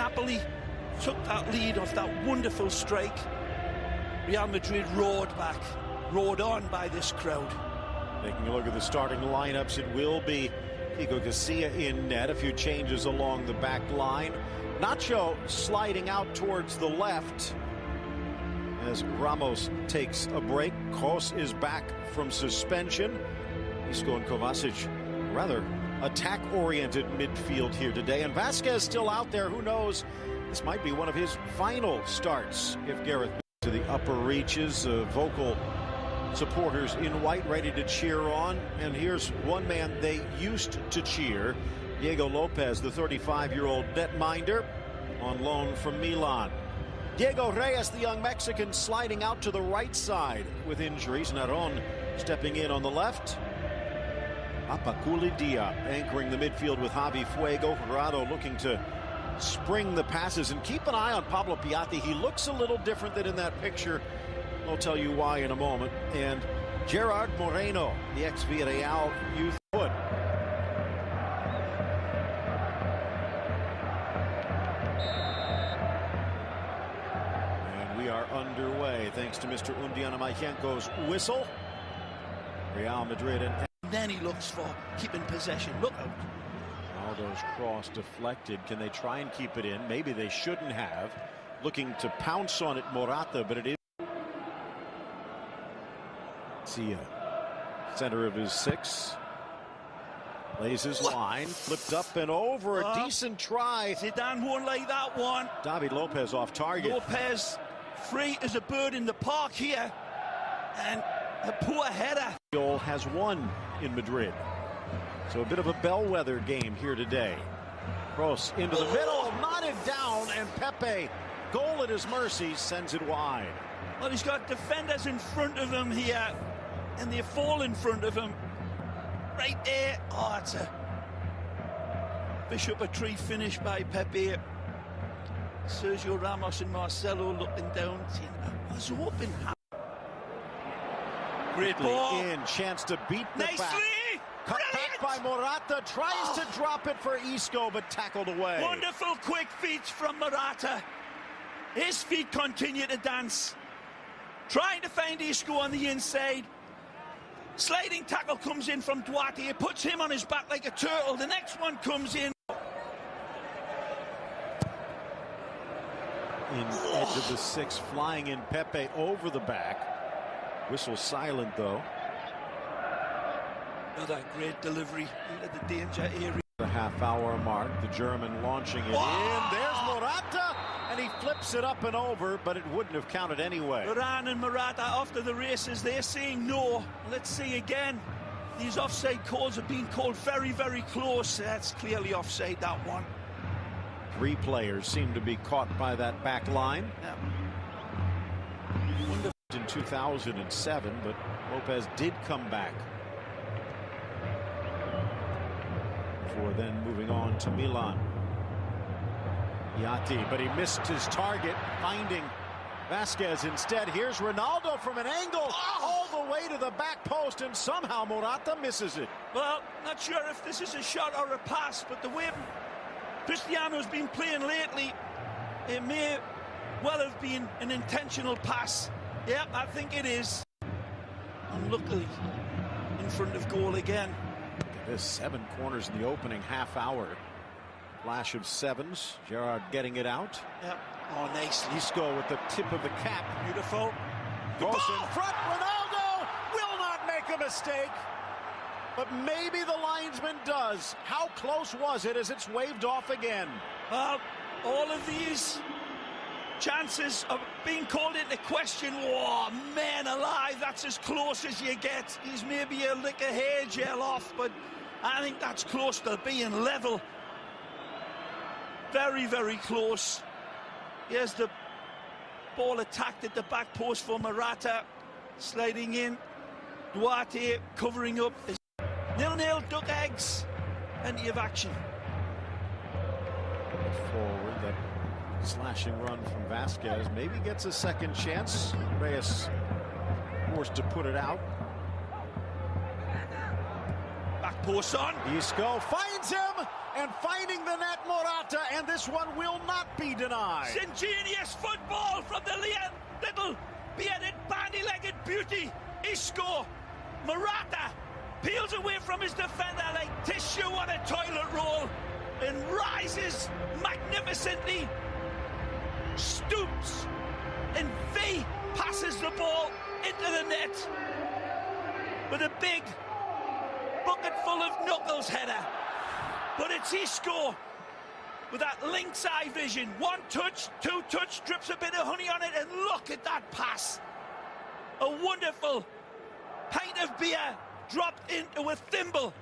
Napoli took that lead off that wonderful strike, Real Madrid roared back, roared on by this crowd. Taking a look at the starting lineups, it will be Pico Garcia in net. A few changes along the back line. Nacho sliding out towards the left as Ramos takes a break. Kroos is back from suspension. Isco and Kovacic, rather attack-oriented midfield here today. And Vasquez still out there. Who knows? This might be one of his final starts if Gareth to the upper reaches. Vocal supporters in white ready to cheer on. And here's one man they used to cheer. Diego Lopez, the 35-year-old netminder, on loan from Milan. Diego Reyes, the young Mexican, sliding out to the right side with injuries. Naron stepping in on the left. Apaculi Dia anchoring the midfield with Javi Fuego. Jurado looking to spring the passes. And keep an eye on Pablo Piatti. He looks a little different than in that picture. I'll tell you why in a moment. And Gerard Moreno, the ex-Villarreal youth foot. And we are underway thanks to Mr. Undiana Maichenko's whistle. Real Madrid and then he looks for keeping possession. Look out. Ronaldo's cross deflected. Can they try and keep it in? Maybe they shouldn't have. Looking to pounce on it, Morata, but it is. Sia, center of his six. Plays his line, flipped up and over. A decent try. Zidane won't like that one. David Lopez off target. Lopez free as a bird in the park here. And a poor header. Goal has won in Madrid. So a bit of a bellwether game here today. Kroos into the middle, knotted down, and Pepe, goal at his mercy, sends it wide. Well, he's got defenders in front of him here, and they fall in front of him. Right there. Oh, it's a Bishop-a-tree finish by Pepe. Sergio Ramos and Marcelo looking down, saying, I was hoping. Great ball. In, chance to beat the Nicely! back. Cut back by Morata, tries to drop it for Isco, but tackled away. Wonderful quick feet from Morata. His feet continue to dance. Trying to find Isco on the inside. Sliding tackle comes in from Duarte. It puts him on his back like a turtle. The next one comes in. Edge of the six, flying in Pepe over the back. Whistle silent, though. Another great delivery into the danger area. The half-hour mark, the German launching it in. There's Morata, and he flips it up and over, but it wouldn't have counted anyway. Varane and Morata after the races, they're saying no. Let's see again. These offside calls have been called very, very close. That's clearly offside, that one. Three players seem to be caught by that back line. Yeah. In 2007, but Lopez did come back before then moving on to Milan. Yati, but he missed his target, finding Vasquez instead. Here's Ronaldo from an angle all the way to the back post, and somehow Morata misses it. Well, not sure if this is a shot or a pass, but the way Cristiano's been playing lately, it may well have been an intentional pass. Yeah, I think it is. Unluckily, in front of goal again. Look at this, 7 corners in the opening half hour. Flash of sevens. Gerard getting it out. Yep. Oh, nice. Isco with the tip of the cap. Beautiful. Goes in front. Ronaldo will not make a mistake. But maybe the linesman does. How close was it as it's waved off again? Well, all of these chances of being called into question. Oh, man alive, that's as close as you get. He's maybe a lick of hair gel off, but I think that's close to being level. Very, very close. Here's the ball attacked at the back post for Morata. Sliding in. Duarte covering up. 0-0, duck eggs. Plenty of action. Forward, that slashing run from Vasquez. Maybe gets a second chance. Reyes forced to put it out. Back post on. Isco finds him, and finding the net, Morata, and this one will not be denied. Ingenious football from the little bearded, bandy-legged beauty, Isco. Morata peels away from his defender like tissue on a toilet roll and rises magnificently, stoops, and V passes the ball into the net with a big bucket full of knuckles header. But it's Isco with that lynx eye vision. One touch, two touch, drips a bit of honey on it, and look at that pass. A wonderful pint of beer dropped into a thimble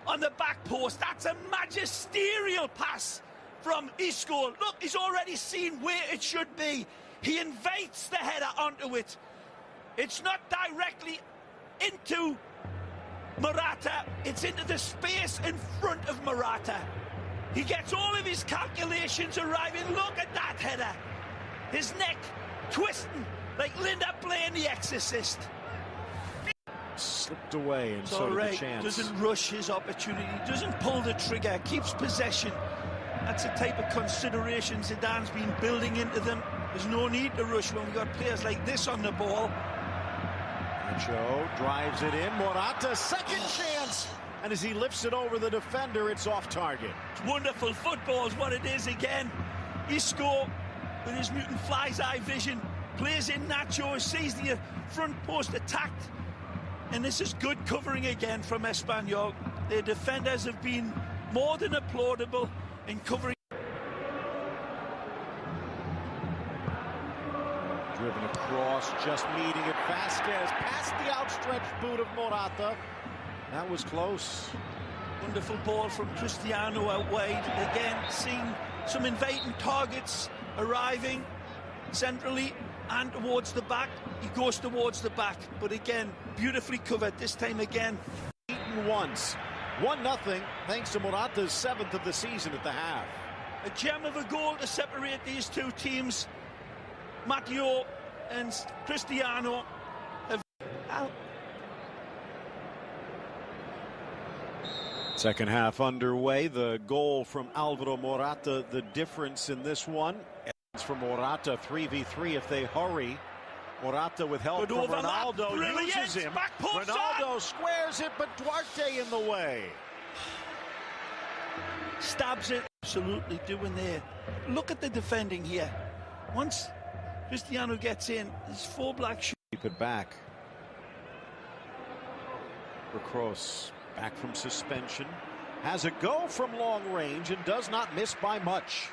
on the back post. That's a magisterial pass from Isco. Look, he's already seen where it should be. He invites the header onto it. It's not directly into Morata, it's into the space in front of Morata. He gets all of his calculations arriving. Look at that header. His neck twisting like Linda Blaine, The Exorcist. Slipped away, and so did the chance. Doesn't rush his opportunity, doesn't pull the trigger, keeps possession. That's the type of consideration Zidane's been building into them. There's no need to rush when we've got players like this on the ball. Nacho drives it in. Morata, second chance. And as he lifts it over the defender, it's off target. It's wonderful football is what it is again. Isco, with his mutant fly's eye vision, plays in Nacho, sees the front post attacked. And this is good covering again from Espaniol. Their defenders have been more than applaudable in covering. Driven across, just meeting it. Vasquez past the outstretched boot of Morata. That was close. Wonderful ball from Cristiano out wide. Again, seeing some inviting targets arriving centrally and towards the back. He goes towards the back, but again, beautifully covered. This time again. Beaten once. 1-0, thanks to Morata's 7th of the season at the half. A gem of a goal to separate these two teams. Matteo and Cristiano have out. Second half underway. The goal from Alvaro Morata, the difference in this one. It's for Morata, 3v3 if they hurry. Morata with help from Ronaldo, uses him. Ronaldo squares it, but Duarte in the way. Stabs it. Absolutely doing there. Look at the defending here. Once Cristiano gets in, his full black shoe. Keep it back. For Kroos, back from suspension. Has a go from long range and does not miss by much.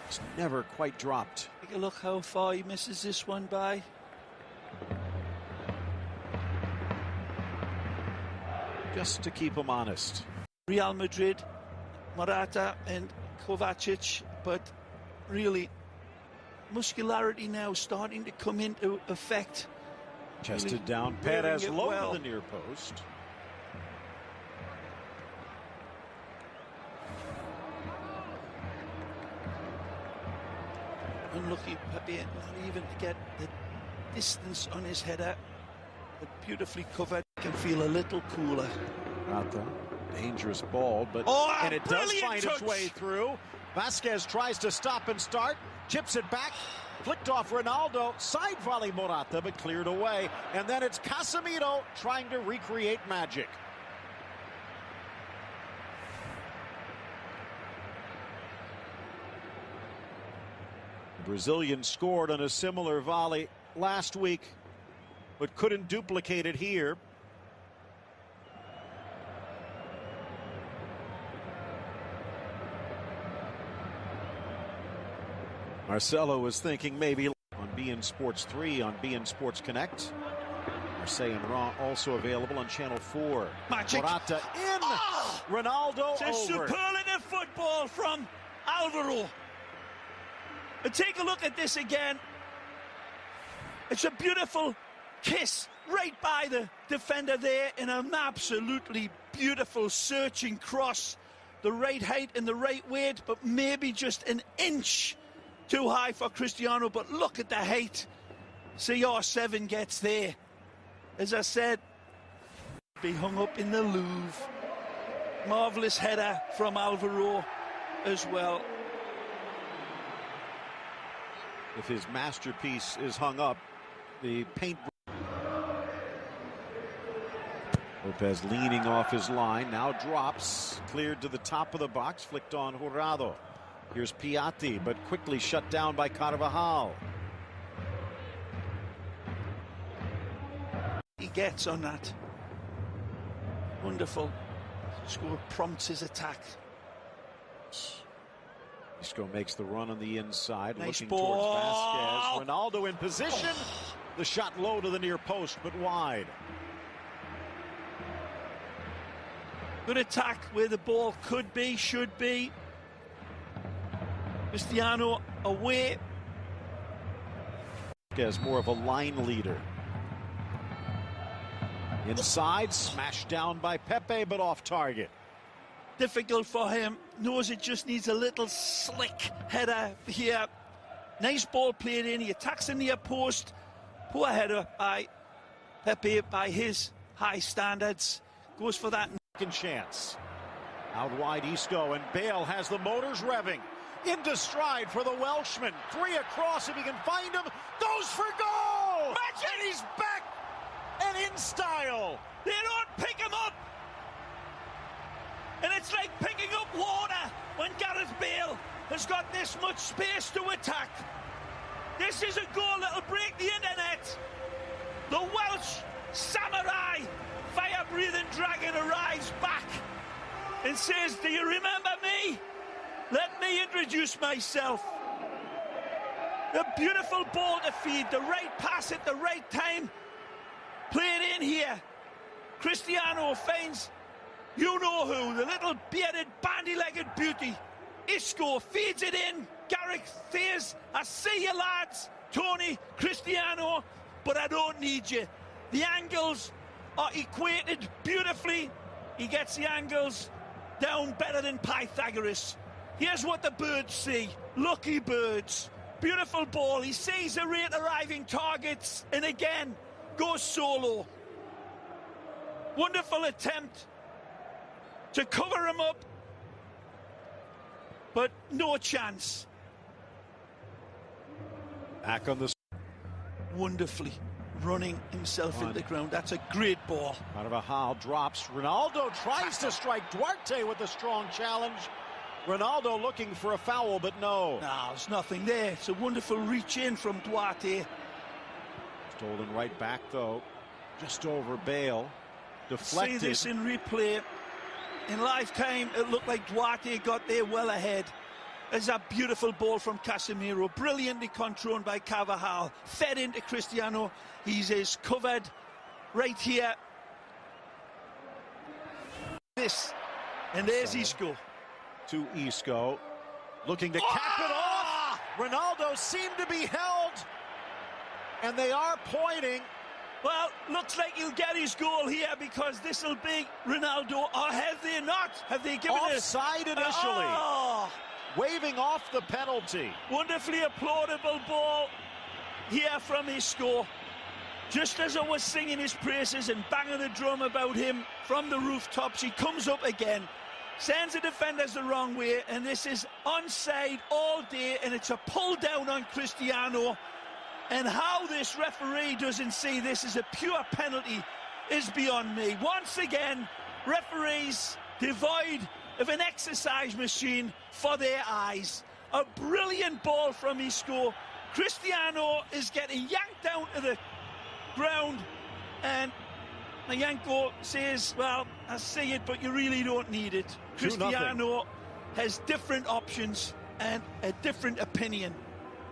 It's never quite dropped. Take a look how far he misses this one by. Just to keep him honest. Real Madrid, Morata and Kovacic, but really muscularity now starting to come into effect. Chested really down, Perez low to the near post. Unlucky Pepe not even to get the distance on his header, but beautifully covered. Can feel a little cooler. Morata, dangerous ball, but and it does find its way through. Vasquez tries to stop and start, chips it back, flicked off Ronaldo, side volley Morata, but cleared away. And then it's Casemiro trying to recreate magic. The Brazilian scored on a similar volley last week, but couldn't duplicate it here. Marcelo was thinking maybe on beIN Sports 3, on beIN Sports Connect. Marseille and Rouen also available on Channel 4. Magic. Morata in. Oh! Ronaldo it's over. Superlative football from Alvaro. And take a look at this again. It's a beautiful kiss right by the defender there in an absolutely beautiful searching cross. The right height and the right weight, but maybe just an inch too high for Cristiano, but look at the height CR7 gets there. As I said, Be hung up in the Louvre. Marvellous header from Alvaro as well. If his masterpiece is hung up, the paint. Lopez leaning off his line, now drops, cleared to the top of the box, flicked on Jurado. Here's Piatti, but quickly shut down by Carvajal. He gets on that. Wonderful. Score prompts his attack. Isco makes the run on the inside, nice looking ball. towards Vasquez. Ronaldo in position. The shot low to the near post, but wide. Good attack where the ball could be, should be. Cristiano away. As more of a line leader. Inside, smashed down by Pepe, but off target. Difficult for him. Knows it just needs a little slick header here. Nice ball played in. He attacks the near post. Poor header by Pepe by his high standards. Goes for that. Second chance. Out wide Isco, and Bale has the motors revving. Into stride for the Welshman. 3 across if he can find him. Goes for goal! Magic! And he's back! And in style! They don't pick him up! And it's like picking up water when Gareth Bale has got this much space to attack. This is a goal that'll break the internet. The Welsh samurai, fire-breathing dragon, arrives back and says, "Do you remember me? Let me introduce myself." A beautiful ball to feed, the right pass at the right time. Played in here. Cristiano finds you-know-who, the little bearded, bandy-legged beauty. Isco feeds it in. Gareth says, "I see you, lads. Tony, Cristiano, but I don't need you." The angles are equated beautifully. He gets the angles down better than Pythagoras. Here's what the birds see. Lucky birds. Beautiful ball. He sees the rate arriving targets, and again goes solo. Wonderful attempt to cover him up, but no chance. Back on the... Wonderfully running himself into the ground. That's a great ball. Carvajal drops. Ronaldo tries to strike Duarte with a strong challenge. Ronaldo looking for a foul, but no. No, there's nothing there. It's a wonderful reach in from Duarte. Stolen right back, though. Just over Bale. Deflected. See this in replay. In lifetime, it looked like Duarte got there well ahead. There's a beautiful ball from Casemiro, brilliantly controlled by Carvajal, fed into Cristiano. He's covered right here. This, and there's Isco. To Isco, looking to cap it off. Ronaldo seemed to be held, and they are pointing. Well, looks like he'll get his goal here because this will be Ronaldo. Or have they not? Have they given it? Offside initially. Waving off the penalty. Wonderfully applaudable ball here from Isco. Just as I was singing his praises and banging the drum about him from the rooftops, he comes up again, sends the defenders the wrong way, and this is onside all day, and it's a pull down on Cristiano. And how this referee doesn't see this as a pure penalty is beyond me. Once again, referees devoid of an exercise machine for their eyes. A brilliant ball from Isco. Cristiano is getting yanked down to the ground, and Mayanko says, "Well, I see it, but you really don't need it." Cristiano has different options and a different opinion.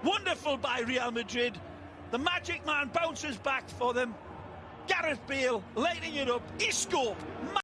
Wonderful by Real Madrid. The magic man bounces back for them. Gareth Bale lighting it up. Isco.